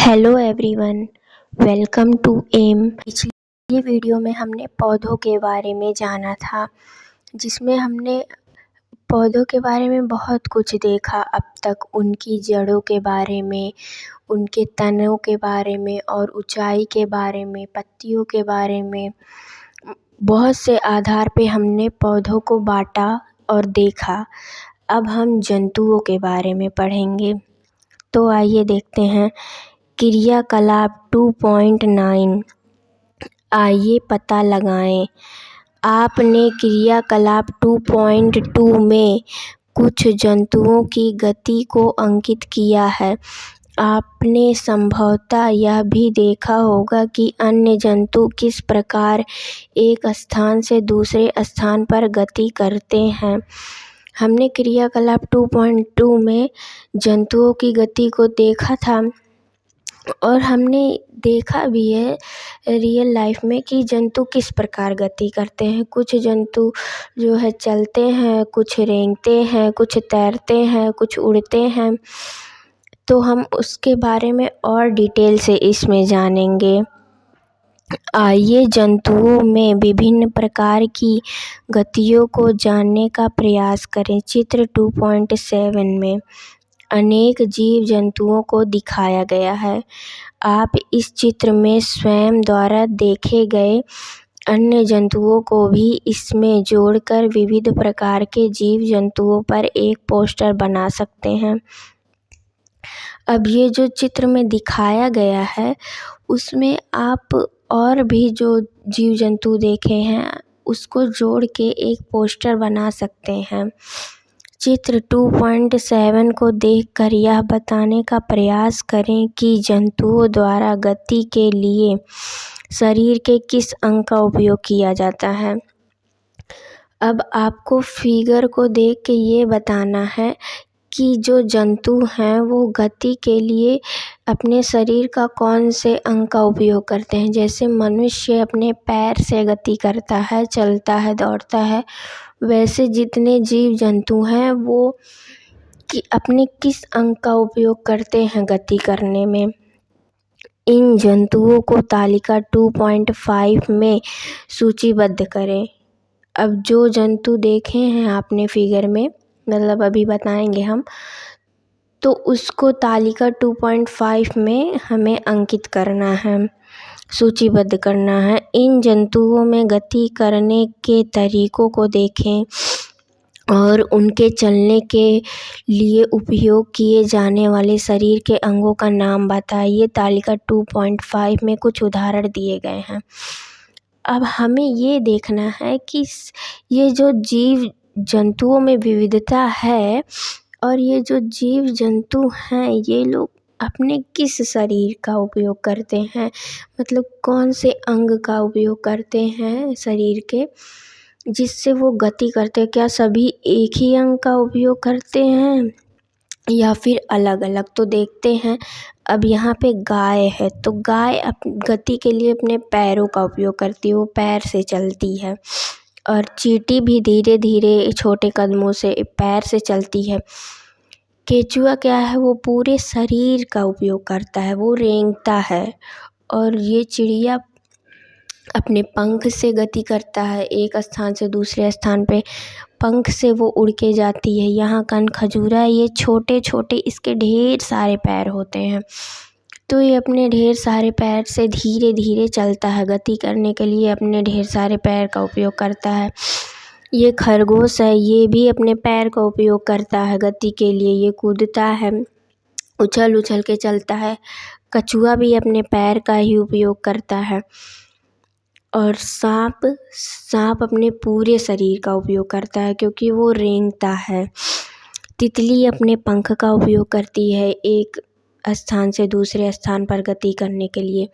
Hello everyone, welcome to M. पिछली video में हमने पौधों के बारे में जाना था, जिसमें हमने पौधों के बारे में बहुत कुछ देखा अब तक। उनकी जड़ों के बारे में, उनके तनों के बारे में और ऊंचाई के बारे में, पत्तियों के बारे में। बहुत से आधार पे हमने पौधों को बांटा और देखा। अब हम जंतुओं के बारे में पढ़ेंगे। तो आइए देखते हैं। क्रियाकलाप 2.9। आइए पता लगाएं। आपने क्रियाकलाप 2.2 में कुछ जंतुओं की गति को अंकित किया है। आपने संभवतः यह भी देखा होगा कि अन्य जंतु किस प्रकार एक स्थान से दूसरे स्थान पर गति करते हैं। हमने क्रियाकलाप 2.2 में जंतुओं की गति को देखा था और हमने देखा भी है रियल लाइफ में कि जंतु किस प्रकार गति करते हैं। कुछ जंतु जो है चलते हैं, कुछ रेंगते हैं, कुछ तैरते हैं, कुछ उड़ते हैं। तो हम उसके बारे में और डिटेल से इसमें जानेंगे। आइए जंतुओं में विभिन्न प्रकार की गतियों को जानने का प्रयास करें। चित्र 2.7 में अनेक जीव जंतुओं को दिखाया गया है। आप इस चित्र में स्वयं द्वारा देखे गए अन्य जंतुओं को भी इसमें जोड़कर विविध प्रकार के जीव जंतुओं पर एक पोस्टर बना सकते हैं। अब ये जो चित्र में दिखाया गया है उसमें आप और भी जो जीव जंतु देखे हैं उसको जोड़ के एक पोस्टर बना सकते हैं। चित्र 2.7 को देखकर यह बताने का प्रयास करें कि जंतुओं द्वारा गति के लिए शरीर के किस अंग का उपयोग किया जाता है। अब आपको फिगर को देख के ये बताना है कि जो जंतु हैं वो गति के लिए अपने शरीर का कौन से अंग का उपयोग करते हैं। जैसे मनुष्य अपने पैर से गति करता है, चलता है, दौड़ता है, वैसे जितने जीव जंतु हैं वो अपने किस अंग का उपयोग करते हैं गति करने में। इन जंतुओं को तालिका 2.5 में सूचीबद्ध करें। अब जो जंतु देखे हैं आपने फिगर में, मतलब अभी बताएंगे हम, तो उसको तालिका 2.5 में हमें अंकित करना है, सूचीबद्ध करना है। इन जंतुओं में गति करने के तरीकों को देखें और उनके चलने के लिए उपयोग किए जाने वाले शरीर के अंगों का नाम बताइए। तालिका 2.5 में कुछ उदाहरण दिए गए हैं। अब हमें ये देखना है कि ये जो जीव जंतुओं में विविधता है और ये जो जीव जंतु हैं ये लोग अपने किस शरीर का उपयोग करते हैं, मतलब कौन से अंग का उपयोग करते हैं शरीर के जिससे वो गति करते हैं। क्या सभी एक ही अंग का उपयोग करते हैं या फिर अलग अलग, तो देखते हैं। अब यहाँ पे गाय है तो गाय गति के लिए अपने पैरों का उपयोग करती है, वो पैर से चलती है। और चींटी भी धीरे धीरे छोटे कदमों से पैर से चलती है। केचुआ क्या है, वो पूरे शरीर का उपयोग करता है, वो रेंगता है। और ये चिड़िया अपने पंख से गति करता है, एक स्थान से दूसरे स्थान पे पंख से वो उड़ के जाती है। यहाँ कनखजूरा, ये छोटे छोटे इसके ढेर सारे पैर होते हैं, तो ये अपने ढेर सारे पैर से धीरे धीरे चलता है, गति करने के लिए अपने ढेर सारे पैर का उपयोग करता है। ये खरगोश है, ये भी अपने पैर का उपयोग करता है गति के लिए, ये कूदता है, उछल उछल के चलता है। कछुआ भी अपने पैर का ही उपयोग करता है। और सांप अपने पूरे शरीर का उपयोग करता है क्योंकि वो रेंगता है। तितली अपने पंख का उपयोग करती है एक स्थान से दूसरे स्थान पर गति करने के लिए।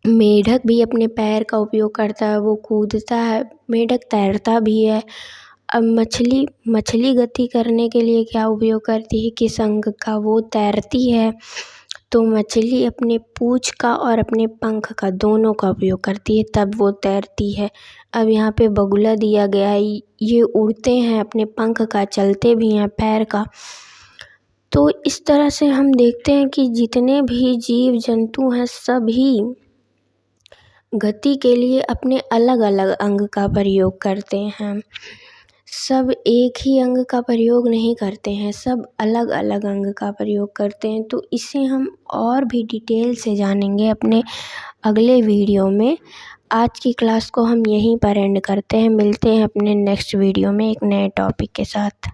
मेढक भी अपने पैर का उपयोग करता है, वो कूदता है। मेढक तैरता भी है। अब मछली गति करने के लिए क्या उपयोग करती है, किस अंग का, वो तैरती है। तो मछली अपने पूँछ का और अपने पंख का दोनों का उपयोग करती है, तब वो तैरती है। अब यहाँ पे बगुला दिया गया है, ये उड़ते हैं, अपने पंख का, चलते भी हैं, पैर का। तो इस तरह से हम देखते हैं कि जितने भी जीव जंतु हैं सभी गति के लिए अपने अलग अलग अंग का प्रयोग करते हैं। सब एक ही अंग का प्रयोग नहीं करते हैं, सब अलग अलग अंग का प्रयोग करते हैं। तो इसे हम और भी डिटेल से जानेंगे अपने अगले वीडियो में। आज की क्लास को हम यहीं पर एंड करते हैं। मिलते हैं अपने नेक्स्ट वीडियो में एक नए टॉपिक के साथ।